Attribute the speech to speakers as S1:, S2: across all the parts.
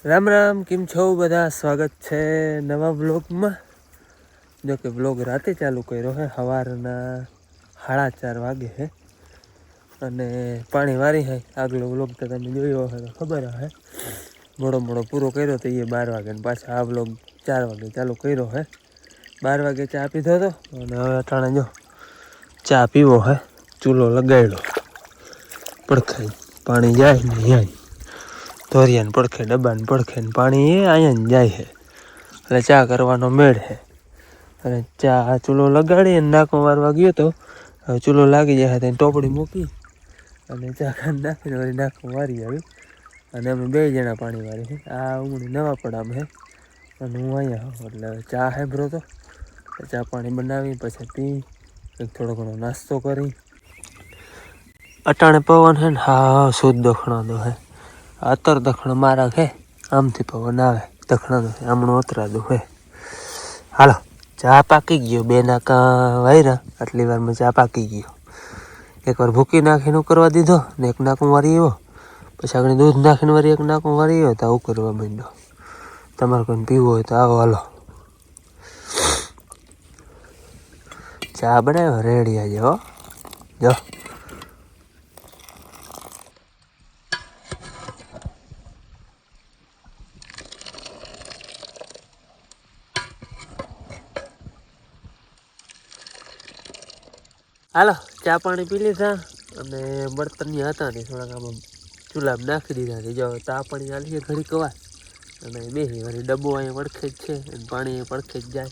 S1: રામ રામ, કેમ છો બધા? સ્વાગત છે નવા વ્લોગમાં. જો કે વ્લોગ રાતે ચાલુ કર્યો હે, સવારના 4:30 વાગે હે અને પાણી વારી હે. આગલો વ્લોગ તો તમે જોયો હશે તો ખબર હે, મોડો પૂરો કર્યો તો એ 12 વાગે, પાછા આ વ્લોગ 4 વાગે ચાલુ કર્યો હે. 12 વાગે ચા પીધો હતો અને હવે અટાણે જો ચા પીવો હે. ચૂલો લગાડ્યો, પડખાય પાણી જાય ને અહીંયા ધોરિયાને પડખે ડબ્બાને પડખે ને પાણી એ અહીંયા જાય છે, એટલે ચા કરવાનો મેળ છે. અને ચા ચૂલો લગાડી અને નાકો મારવા ગયો તો હવે ચૂલો લાગી જાય તો ટોપડી મૂકી અને ચા ખાંડ નાખીને વળી નાકો મારી આવી. અને અમે 2 જણા પાણી વારી છે. આ ઉમડી નવા પડામ છે અને હું અહીંયા એટલે ચા હે બ્રો, તો ચા પાણી બનાવી પછી પી થોડો ઘણો નાસ્તો કરી. અટાણે પવન છે ને હા શુદ્ધ દખણો દો હે. અત્તર દખણ મારા હે, આમથી પવન આવે દખણાનો હમણાં ઉતરાદું હે. હાલો ચા પાકી ગયો, 2 નાકા વાયરા આટલી વારમાં ચા પાકી ગયો. એકવાર ભૂકી નાખીને કરવા દીધો ને એક નાકું વારી આવ્યો, પછી આગળ દૂધ નાખીને વારી એક નાકું વારી આવ્યો તો આવું કરવા માંડ્યો. તમારે કોઈને પીવું હોય તો આવો હાલો. ચા બનાવ્યો રેડી આજે હો. જો હાલો ચા પાણી પી લીધા અને બળતરની હતા ને થોડાક આમાં ચૂલામાં નાખી દીધા છે. જો ચા પાણી આલીએ ઘડી કવાર અને બેસી વળી ડબ્બો અહીંયા પડખે જ છે અને પાણી અહીંયા પડખે જ જાય.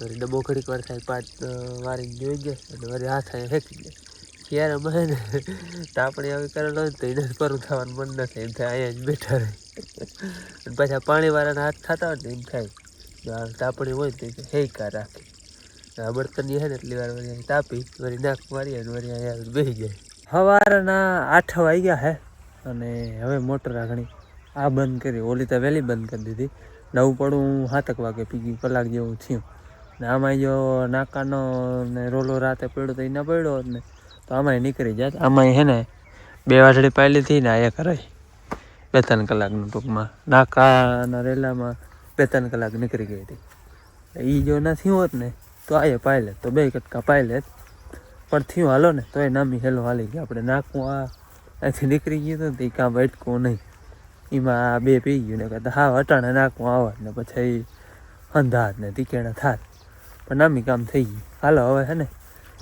S1: વળી ડબ્બો ઘડીક વાર થાય 5 વારીને જોઈ જાય અને વળી હાથ અહીંયા ફેંકી જાય. ક્યારે મને ને તાપણી આવી કરેલો હોય તો એને પરું થવાનું મન ન થાય, એમ થાય અહીંયા જ બેઠા રહે. અને પાછા પાણીવાળાના હાથ થતા હોય ને એમ થાય તાપણી હોય તો હેકા રાખે. બળતરની છે ને એટલી વાર વળી તાપી વળી નાક મારી અને વળી અહીંયા બેસી જાય. સવારના 8 વાગ્યા હે અને હવે મોટર આગણી આ બંધ કરી, ઓલી તો વહેલી બંધ કરી દીધી. નવું પડું 7 વાગે પી ગયું, કલાક જેવું થયું. ને આમાં જો નાકાનો ને રોલો રાતે પડ્યો તો એ ના પડ્યો હોત ને તો આમાંય નીકળી જાત. આમાંય છે ને 2 વાટડી પાયલી હતી ને આ કરાય 2-3 કલાકનું ટૂંકમાં. નાકાના રેલામાં 2-3 કલાક નીકળી ગઈ હતી. એ જો ના થયું હોત ને તો આ પાયલે તો 2 કટકા પાયલે પણ થયું હાલો ને તો એ નામી હેલો હાલી ગયા. આપણે નાખવું આ અહીંથી નીકળી ગયું હતું ને એ કામ અટકવું નહીં, એમાં આ 2 પી ગયું ને કહેતા હા અટાણે નાખવું આવત ને પછી અંધાત ને તીકેણા થાત પણ નામી કામ થઈ ગયું. હાલો હવે હે ને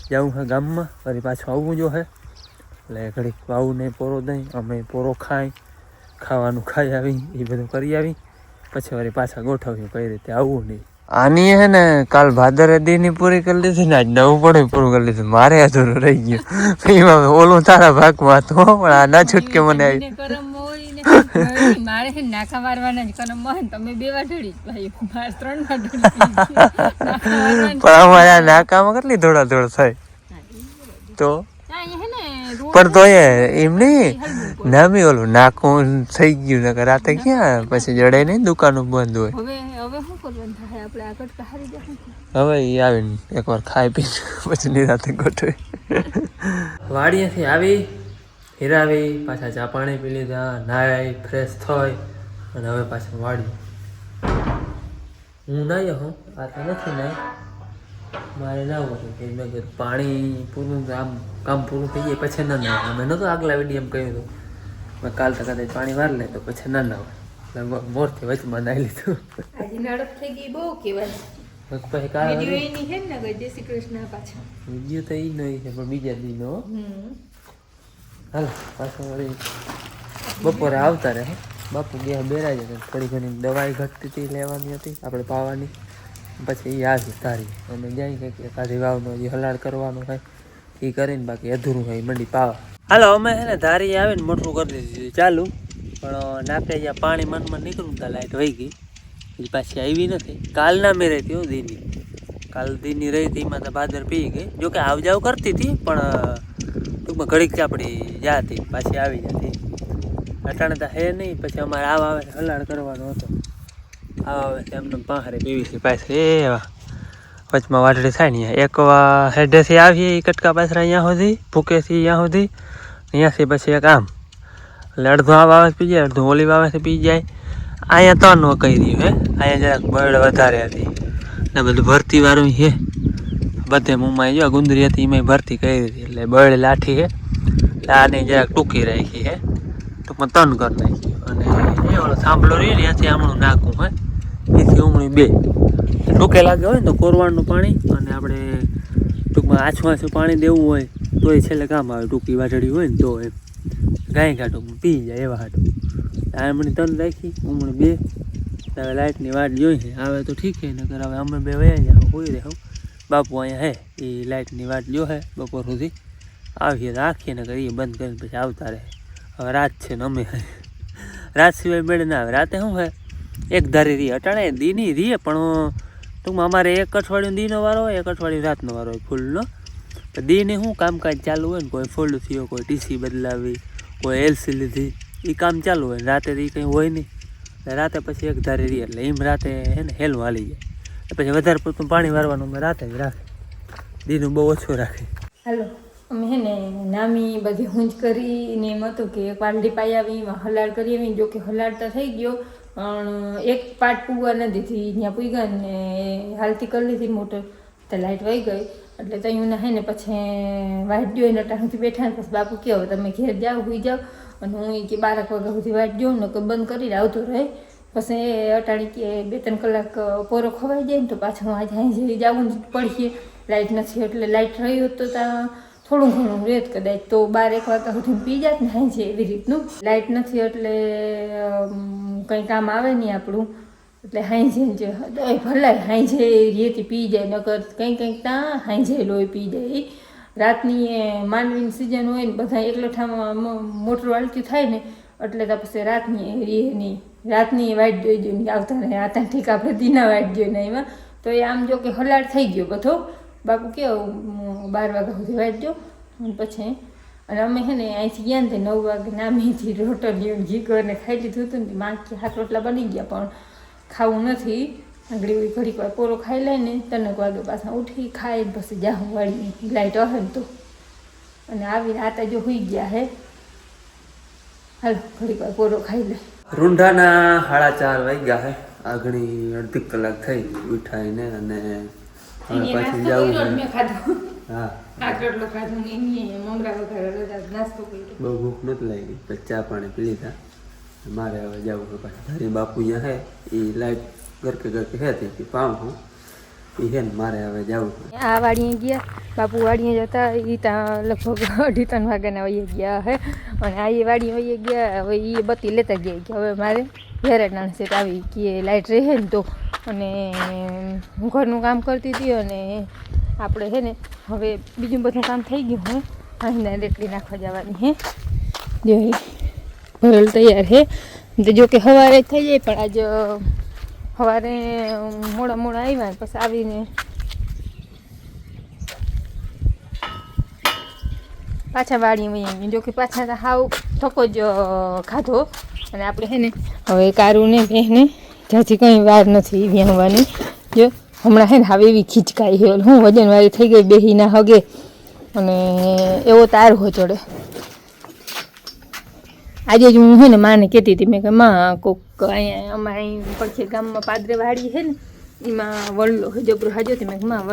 S1: જાઉં હે ગામમાં, વળી પાછું આવવું જો હે એટલે ઘડીક વાવું નહીં પોરો દઈ અમે પોરો ખાવાનું ખાઈ આવી એ બધું કરી આવી પછી વળી પાછા ગોઠવ્યું કઈ રીતે આવવું નહીં. આની હે ને કાલ ભાદરે દીની પૂરી કરી લીધી ને આજ નવું પડે પૂરું કરી લીધું. મારે અધૂરું રહી ગયું એમાં ઓલું તારા ભાગમાં હતું પણ આ ના છૂટકે મને આવી.
S2: મારે નાકા મારવાના જ કરમ હોય, તમે 2 વાટડી ભાઈ મારે 3 વાટડી.
S1: પણ અમારે નાકામાં કેટલી દોડા થાય તો પણ તો એમ નહીં નામી ઓલું નાખું થઈ ગયું ને રાતે ક્યાં પછી જડે નહીં, દુકાનો બંધ હોય. હવે એ આવીને એકવાર ખાઈ પી પછી નિરાતે ગોઠવે. વાડીએથી આવી હિરાવી પાછા ચા પાણી પી લીધા, નાઈ ફ્રેશ થઈ અને હવે પાછા વાડી હું નાહ્યો હું આ તો નથી નાઈ, મારે નાવું હતું કે મેં કીધું પાણી પૂરું કામ પૂરું થઈ જાય પછી ના નાવે. અમે નહોતું આગલા વિડીયો કહ્યું હતું મેં કાલ તો કદાચ પાણી વાર લે તો પછી ના નાવે એટલે મોરથી વચમાં નાહી લીધું.
S2: આજે નડપ થઈ ગઈ બહુ કહેવાય.
S1: પછી કાલ
S2: વિડીયો એની છે ને જય શ્રી કૃષ્ણ પાછા
S1: વિડીયો તો એ નહીં છે પણ બીજા દીનો હાલ પાછો વળી બપોરે આવતા રહે. બાપુ ગયા બેરાય છે, થોડી ઘણી દવાઈ ઘટતી હતી લેવાની હતી આપણે પાવાની, પછી એ આવી તારી અમે જાય કે કાઢી વાવનો જે હલાડ કરવાનો થાય એ કરીને બાકી અધૂરું હોય મંડી પાવા. હાલો અમે છે ને ધારી આવીને મોટરું કરી દીધું ચાલુ, પણ નાખે જ્યાં પાણી મનમાં નીકળું ત્યાં લાઈટ વહી ગઈ, એ પાછી આવી નથી. કાલના મેં રહેતી હો દીની, કાલ દીની રહી હતી એમાં તો ભાદર પી ગઈ. જોકે આવ જાવ કરતી હતી પણ ટૂંકમાં ઘડીક ચાપડી જાતી પાછી આવી જતી. અટાણે તો હે નહીં, પછી અમારે આવા આવે હલાડ કરવાનો હતો. આવા આવે એમને પાંહરે પીવી છે પાછી એવા વચમાં વાટડી થાય ને એક હેડેથી આવીએ એ કટકા પાછળ અહીંયા સુધી ભૂકેથી અહીંયા સુધી, અહીંયાથી પછી એક આમ એટલે અડધો આ વાવે પી જાય અડધો ઓલી વાવેથી પી જાય. અહીંયા ત્રણ વકાઈ રહ્યું હે, અહીંયા જરાક બળ વધારે હતી ને બધું ભરતી વાળું છે બધે મુંબઈ જો ગુંદરી હતી એમાં ભરતી કરી હતી એટલે બળ લાઠી હે એટલે આને જરાક ટૂંકી રાખી હે ટૂંકમાં ત્રણ કરી નાખી અને એ ઓલો થાંભલો રહ્યો ને ત્યાંથી આમણું નાખવું હે એથી ઉમણી બે ટૂંકે લાગે હોય ને તો કોરવાળનું પાણી અને આપણે ટૂંકમાં આછું પાણી દેવું હોય તો એ છેલ્લે કામ આવે ટૂંકી વાટડી હોય ને તો એમ ગાય ઘાટું પી જાય એવા હાટું આમણી ત્રણ રાખી ઉમણી બે હવે લાઇટની વાટ જોઈ છે આવે તો ઠીક છે નકર હવે અમે બે વયા જાઓ કોઈ રહે બાપુ અહીંયા હે એ લાઇટની વાટ જો હે બપોર સુધી આવીએ તો રાખીએ ને કરીએ બંધ કરીને પછી આવતા રહે હવે રાત છે ને અમે રાત સિવાય મેળે ના આવે રાતે શું હે એક ધારી રહીએ અટાણે દીની રહીએ પણ ટૂંકમાં અમારે એક અઠવાડિયું દીનો વારો હોય એક અઠવાડિયું રાતનો વારો હોય ફૂલનો તો દીને શું કામકાજ ચાલુ હોય ને કોઈ ફોલ્ડ થયો કોઈ ટીસી બદલાવી કોઈ એલસી લીધી એ કામ ચાલુ હોય રાતે એ કંઈ હોય નહીં રાતે પછી એક ધારી રહીએ એટલે એમ રાતે હે ને હેલું હાલી જાય પછી વધારે પૂરતું પાણી વારવાનું અમે રાતે જ રાખે દીનું બહુ ઓછું રાખે.
S2: હાલો અમે હે ને નામી બધી હુંજ કરીને એમ હતું કે પાલડી પાઈ આવી એમાં હલાડ કરી આવી જો કે હલાડ તો થઈ ગયો પણ એક પાટ પૂગવા ન દીધી ત્યાં પૂગા ને હાલતી કરી લીધી મોટર તો લાઇટ વહી ગઈ એટલે ત્યાં ના હે ને પછી વાઇટ જોઈને અટાણુંથી બેઠા ને પછી બાપુ કહો તમે ઘેર જાઓ હોઈ જાઓ અને હું કે 12 વાગ્યા સુધી વાઇટ જોઉં ને કે બંધ કરીને આવતો રહે પછી એ અટાણી કે 2-3 કલાક પોરો ખવાઈ જાય ને તો પાછું આજે અહીં જવું પડીએ લાઇટ નથી એટલે લાઇટ રહી હોત તો ત્યાં થોડું ઘણું રહેત કદાચ તો 12-1 વાગ્યા સુધી પી જાત ને હાઈ છે એવી રીતનું લાઇટ નથી એટલે કંઈ કામ આવે નહીં આપણું એટલે હાઈ છે ભલાય હાઈ છે રેતી પી જાય નકર કંઈક ત્યાં હાઈ છે લોહી પી જાય રાતની માંડવીની સિઝન હોય ને બધા એકલઠામાં મોટર વાળતી થાય ને એટલે તો પછી રાતની વાઇટ જોઈ જોઈને આવતા ને આતા ઠીક આપણે દીના વાઇટ જોઈને એમાં તો એ આમ જો કે હલાડ થઈ ગયો બધો બાપુ કેવું 12 વાગ્યા સુધી વાઇટ જો પછી અને અમે છે ને અહીંથી ગયા ને 9 વાગે નામીથી રોટલીઓ ઘી કરીને ખાઈ લીધું હતું ને માખી 7 રોટલા બની ગયા પણ ખાવું નથી આગળ ઘડીક વાર પોરો ખાઈ લે ને 3 વાગે પાછા ઉઠી ખાઈ પછી જાઉં વાળી લાઇટ હશે ને તો અને આવીને આતા જો હોઈ ગયા હે હાલ ઘડીક વાર પોરો ખાઈ લે.
S1: રૂંઢાના 4:30 વાગ્યા હે આગણી અડધી કલાક થઈ ઉઠાઈને અને હવે પાછી જવું હા
S2: આટલો ખાધું ને એની મમરા વગર નાસ્તો કર્યો
S1: બહુ ભૂખ નથી લાગી પછી ચા પાણી પી લીધા મારે હવે જવું છે પાછું ધારી બાપુ અહીંયા હે એ લાઈટ ગરકે હેતી હતી પામ હું એ હે ને મારે હવે જવું છે.
S2: આ વાડીએ ગયા બાપુ વાડીએ જતા એ ત્યાં લગભગ 2:30 વાગ્યાના વહી ગયા હે અને આ એ વાડીએ વહી ગયા હવે એ બત્તી લેતા ગયા કે હવે મારે ઘેરેના સેટ આવી કે લાઇટ રહે ને તો અને હું ઘરનું કામ કરતી હતી અને આપણે છે ને હવે બીજું બધું કામ થઈ ગયું હે અહીંના રેટલી નાખવા જવાની હે જો ભરેલ તૈયાર હે તો જો કે સવારે થઈ જાય પણ આજે સવારે મોડા આવ્યા પછી આવીને પાછા વાળી વહી જો કે પાછા હાવ થકો જ ખાધો અને આપણે છે ને હવે કારું ને બહેને જ્યાંથી કંઈ વાર નથી વ્યાહવાની જો હમણાં છે ને હવે એવી ખીચકાઈ છે હું વજનવાળી થઈ ગઈ બેહી ના હગે અને એવો તાર હો ચડે આજે જ હું છે ને માને કહેતી હતી મેં કે માં કોક અહીંયા અમારે અહીં પડખે ગામમાં પાદરે વાડી છે ને એમાં વળલો જબરો હાજો હતી મેં કે માં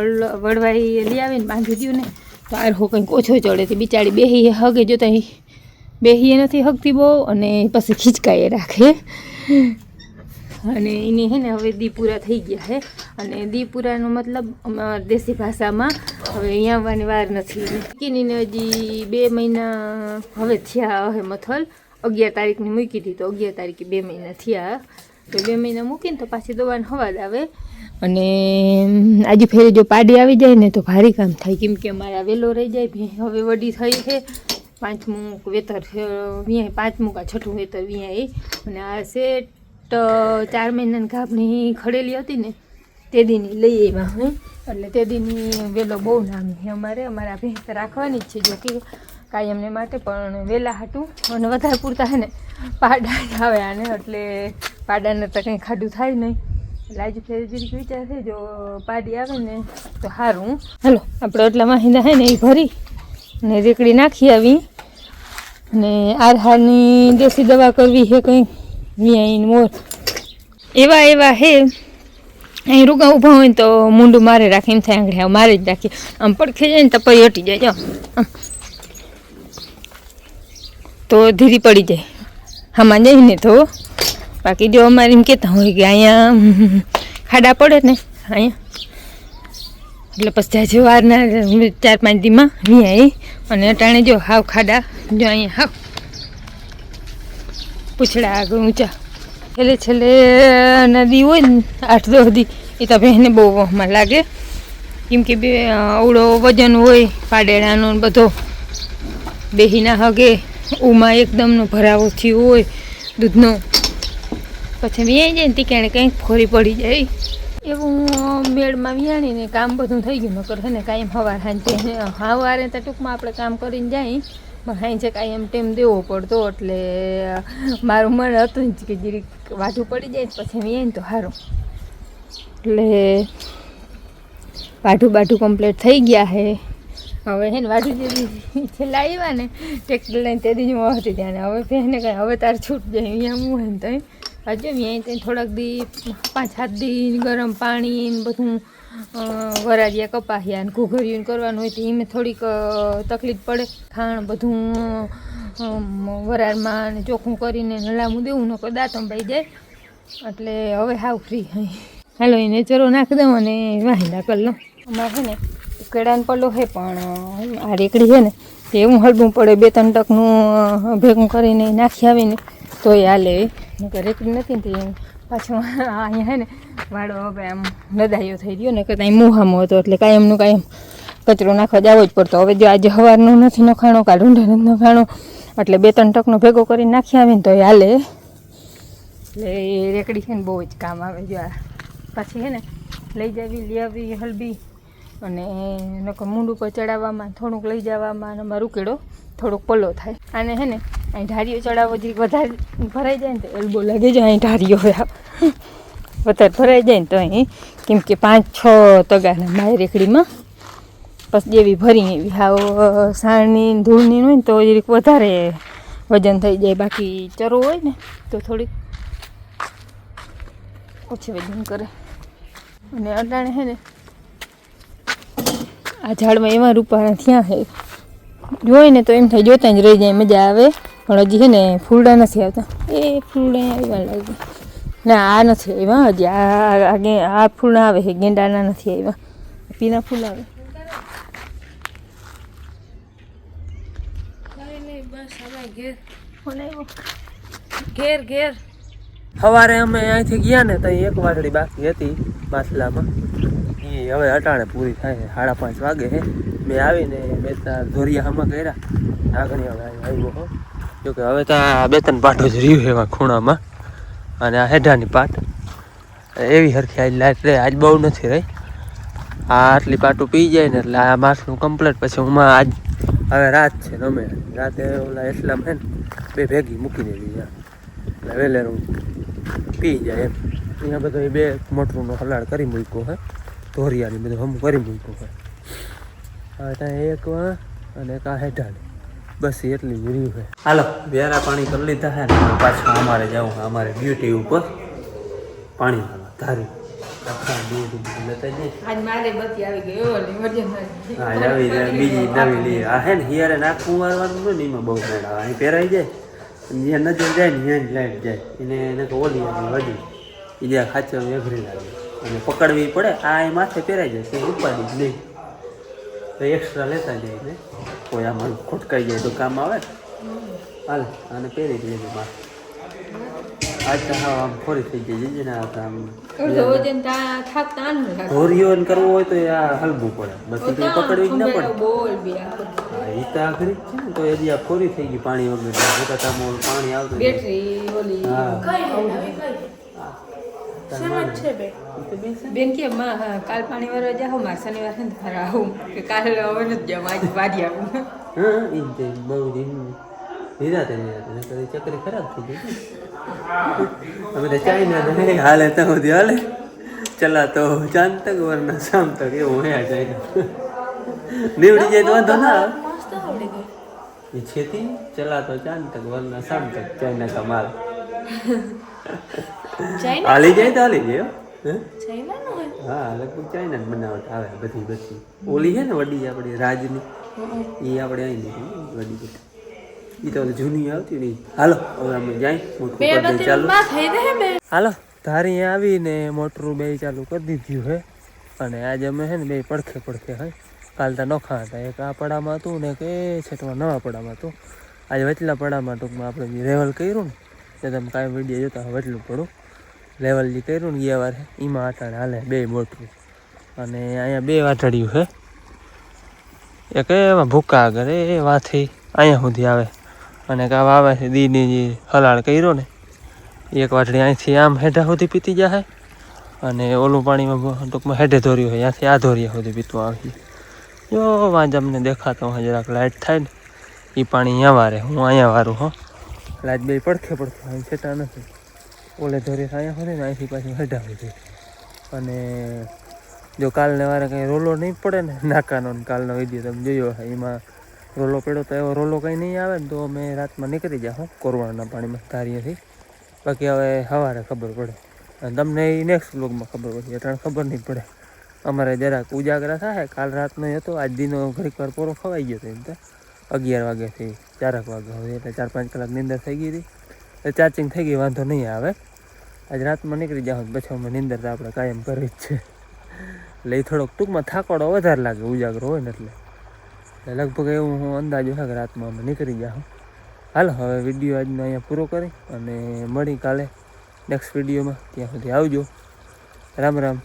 S2: વળવાઈ લઈ આવીને બાંધી દઉં ને તો આર હો કંઈક ઓછો ચડે હતી બિચારી બેહી હગે જોતા બેહીએ નથી હગતી બહુ અને પછી ખીચકાઈ રાખે અને એની છે ને હવે દી પૂરા થઈ ગયા છે અને દી પૂરાનો મતલબ દેશી ભાષામાં હવે અહીંયા આવવાની વાર નથી કીનીને હજી 2 મહિના હવે થયા હે મથલ 11 તારીખની મૂકી હતી તો 11 તારીખે 2 મહિના થયા તો 2 મહિના મૂકીને તો પાછી દવાનો હવાજ આવે અને આજે ફેરે જો પાડી આવી જાય ને તો ભારી કામ થાય કેમ કે અમારે વહેલો રહી જાય હવે વડી થઈ છે 5મું વેતર 5મું કા 6ઠું વેતર વ્યાય અને આ સેટ 4 મહિનાની ગાભની ખડેલી હતી ને તે દીની લઈ આવ્યા હું એટલે તે દીની વેલો બહુ નામ છે અમારા ભેંસ રાખવાની જ છે જો કે કાયમને માટે પણ વહેલા હાટું અને વધારે પૂરતા છે ને પાડા આવે આને એટલે પાડાને તો કંઈ ખાડું થાય નહીં એટલે આજે ફેર જરીક વિચાર છે જો પાડી આવે ને તો સારું હાલો આપણે એટલા માહિંદા છે ને એ ભરી અને રેકડી નાખી આવી અને આરહારની દેશી દવા કરવી છે કંઈ વ્યાઈને મોર એવા હે અહીં રૂગા ઊભા હોય ને તો મૂંડું મારે રાખે એમ થાય આંગળે મારે જ રાખીએ આમ પડખે જાય ને તો પછી હટી જાય જો આમ તો ધીરી પડી જાય આમાં જઈને તો બાકી જો અમારે એમ કહેતા હોય કે અહીંયા ખાડા પડે ને અહીંયા એટલે પછી જાજે વારના 4-5 દીમાં ન્યાય અને અટાણે જો હાવ ખાડા જો અહીંયા હાવ પૂછડા આગળ ઊંચા છેલ્લે નદી હોય ને 8-10 દી એ તો બહેને બહુ વહમાં લાગે કેમ કે બે અવળો વજન હોય પાડેડાનો બધો બેહી ના હગે ઉમાં એકદમનો ભરાવો થયો હોય દૂધનો પછી વ્યાઈ જાય ને તીકાણે કંઈક ફોરી પડી જાય એવું મેળમાં વ્યાણીને કામ બધું થઈ ગયું નકર છે ને કાંઈ સવાર સાંજે સવારે તો ટૂંકમાં આપણે કામ કરીને જાય પણ સાંજે કાંઈ એમ ટેમ દેવો પડતો એટલે મારું મન હતું જ કે જીરીક વાઢું પડી જાય પછી વ્યાય ને તો સારું એટલે વાઢું કમ્પ્લીટ થઈ ગયા છે હવે હે ને વાઢું જે છેલ્લા આવ્યા ને ટેક્ટર લઈને તે દી હું હતી ત્યાં હવે પહેને કાંઈ હવે તાર છૂટ જાય અહીંયા હું હોય ને તો હજુ અહીંયા ત્યાં થોડાક દી 5-7 દી ગરમ પાણી ને બધું વરાળિયા કપાસ્યા ને ઘૂઘરિયું કરવાનું હોય તો એમાં થોડીક તકલીફ પડે ખાણ બધું વરાળમાં ને ચોખ્ખું કરીને નલામું દેવું ન કોઈ દાંતમ પાઈ જાય એટલે હવે હાવ ફ્રી હાલો એને ચરો નાખી દઉં અને વાહિંદા કરી લઉં અમારે છે ને કેળાનો પલ્લો છે પણ આ રેકડી છે ને તે એવું હળવું પડે 2-3 ટકનું ભેગું કરીને નાખી આવીને તો એ હાલે રેકડી નથી ને તે પાછું અહીંયા છે ને વાળો હવે આમ નદાયો થઈ ગયો ને કે ત્યાં મુહામો હતો એટલે કાયમનું કાયમ કચરો નાખવા જવો જ પડતો હવે જો આજે સવારનું નથી નખાણો કાલ ઊંઢે નથી નખાણો એટલે 2-3 ટકનો ભેગો કરીને નાખી આવીને તો એ હાલે એટલે એ રેકડી છે ને બહુ જ કામ આવે જો આ પાછી છે ને લઈ જાવી લઈ આવી હલબી અને નકર મૂંડ ઉપર ચડાવવામાં થોડુંક લઈ જવામાં અને અમારો ઉકેડો થોડોક પલ્લો થાય આને છે ને અહીં ઢારીઓ ચડાવવો જરીક વધારે ભરાઈ જાય ને તો એલ્બો લાગે છે અહીં ઢારીઓ હોય વધારે ભરાઈ જાય ને તો અહીં કેમ કે 5-6 તગાના માય રેકડીમાં પછી જેવી ભરી એવી હાવ સાણની ધૂળની હોય ને તો જરીક વધારે વજન થઈ જાય બાકી ચરો હોય ને તો થોડીક ઓછી વજન કરે અને અટાણે છે ને આ ઝાડમાં એવા રૂપાણા થયા છે જોઈ ને તો એમ થાય જોતા જ રહી જાય મજા આવે પણ હજી છે ને ફૂલડા નથી આવતા એ ફૂલડા આવ્યા લાગે ના આ નથી આવ્યા હજી આ ફૂલડા આવે છે ગેંડાના નથી આવ્યા પીના ફૂલ આવે ઘેર
S1: સવારે અમે અહીંથી ગયા ને તો એક વાટડી બાકી હતી માછલામાં એ હવે અટાણે પૂરી થાય 5:30 વાગે છે મેં આવીને 2-4 ધોરિયામાં કર્યા આગળ હવે આવ્યો હો જોકે હવે તો આ 2-3 પાટો જ રહ્યું એવા ખૂણામાં અને આ હેઠાની પાટ એવી હરખી આજ લાઈટ રહે આજ બહુ નથી રહી આ આટલી પાટું પી જાય ને એટલે આ માછલું કમ્પ્લીટ પછી હું આજ હવે રાત છે ને અમે રાતે ઓલા એટલામાં છે ને 2 ભેગી મૂકી દેવી એટલે વેલેરું પી જાય એમ અહીંયા બધો 2 મોટરનો હલાડ કરી મૂક્યો હે ધોરિયાની બધું હમ કરી મૂક્યું હોય હવે ત્યાં એક અને એક આ હેઠાની બસ એટલી જ રહ્યું છે હાલો બેરા પાણી કરી લીધા છે ને પાછું અમારે જવું અમારે ડ્યુટી ઉપર પાણી ધારી બીજી નવી લઈએ આ હે ને હિયારે નાખવું મારવાનું ને એમાં બહુ મેળા અહીં પહેરાઈ જાય જ્યાં નજર જાય ને ત્યાં લાઈટ જાય એને તો ઓલી વધી એ જ્યાં ખાચર એઘરી લાગે અને પકડવી પડે આ એ માથે પહેરાઈ જાય તે ઉપાડી જ નહીં તો એક્સ્ટ્રા લેતા જાય ને કોઈ આમાં ખોટકાઈ જાય તો કામ આવે હાલ આને પહેરી જ લેજે માથે આજ તો હા આમ ફોરી થઈ જાય ને આમ ધોરીઓ કરવો હોય તો આ હલવું પડે બસ પકડવી જ ના પડે એ તો આખરી છે ને તો એ આ ફોરી થઈ ગઈ પાણી વગર પાણી આવતું
S2: બેન કે કાલ પાણી વાળવા જાઓ મારે શનિવાર છે ને તારા આવું કે કાલે હવે નથી જાવ આજ વાડી આવું
S1: બહુ નિરાતે ચકરી ખરાબ થઈ ગઈ અમે તો ચાઇના હાલે તો હાલે ચલાતો ચાંદ તક વરના શામ તક એવું હે ચાઇના નીવડી જાય તો વાંધો ના એ છેતી ચલાતો ચાંદ તક વરના શામ તક ચાઇના કમાલ
S2: ચાઇના
S1: હાલી જાય તો હાલી જાય હે
S2: ચાઇનાનો હે
S1: હા લગભગ ચાઇના જ બનાવટ આવે બધી ઓલી છે ને વડી આપણી રાજની એ આપણે અહીં લીધી વડી બધી એ તો જૂની આવતી નહીં હાલો હવે અમે જાય મોટું
S2: બે
S1: કરી દઈએ ચાલુ
S2: બત્તી થઈ રહે બે
S1: હાલો ધારી આવીને મોટરું બે ચાલુ કરી દીધું હે અને આજે અમે છે ને બે પડખે હે કાલ તો નોખા હતા એક આ પડામાં હતું ને કે છે તો નવા પડામાં હતું આજે વચલા પડામાં ટૂંકમાં આપણે જે લેવલ કર્યું ને તે તમે કાંઈ વિડીયો જોતા હોય વચલું પડું લેવલ જે કર્યું ને ગયા વારે એમાં આટાણે હાલે બે મોટરું અને અહીંયા બે વાટડિયું છે એક એમાં ભૂકા આગળ એ વાથી અહીંયા સુધી આવે અને કાં આવે છે દીની જે હલાળ કર્યો ને એક વાટડી અહીંથી આમ હેઠા સુધી પીતી જાય અને ઓલું પાણીમાં ટૂંકમાં હેઠે ધોર્યું હોય ત્યાંથી આ ધોરિયા સુધી પીતું આવી જો વાંજ અમને દેખાતો હોય જરાક લાઇટ થાય ને એ પાણી અહીંયા વારે હું અહીંયા વારું હો લાઇટ બે પડખે અહીં છેટા નથી ઓલે ધોરી અહીંયા હોય ને અહીંથી પાછી હેઠા સુધી અને જો કાલને વારે કંઈ રોલો નહીં પડે ને નાકાનો ને કાલનો વિડીયો તમે જોયો હશે એમાં રોલો પડ્યો તો એવો રોલો કંઈ નહીં આવે ને તો અમે રાતમાં નીકળી જાઉં કોરવાના પાણીમાં ધારીએથી બાકી હવે સવારે ખબર પડે અને તમને એ નેક્સ્ટ બ્લોગમાં ખબર પડે એટલે ખબર નહીં પડે અમારે જરાક ઉજાગરા થાય કાલ રાતનો હતો આજ દિનો ઘડીક વાર પૂરો ખવાઈ ગયો હતો એમ તો 11 વાગ્યાથી 4 વાગ્યા સુધી એટલે 4-5 કલાક નીંદર થઈ ગઈ હતી એટલે ચાર્જિંગ થઈ ગઈ વાંધો નહીં આવે આજ રાતમાં નીકળી જાઉં પછી અમે નીંદર તો આપણે કાયમ કરી જ છે એટલે એ થોડોક ટૂંકમાં થાકોડો વધારે લાગે ઉજાગરો હોય ને એટલે લગભગ એવું હું અંદાજો છે કે રાતમાં અમે નીકળી જાઉં હાલો હવે વિડીયો આજનો અહીંયા પૂરો કરી અને મળી કાલે નેક્સ્ટ વિડીયોમાં ત્યાં સુધી આવજો રામ રામ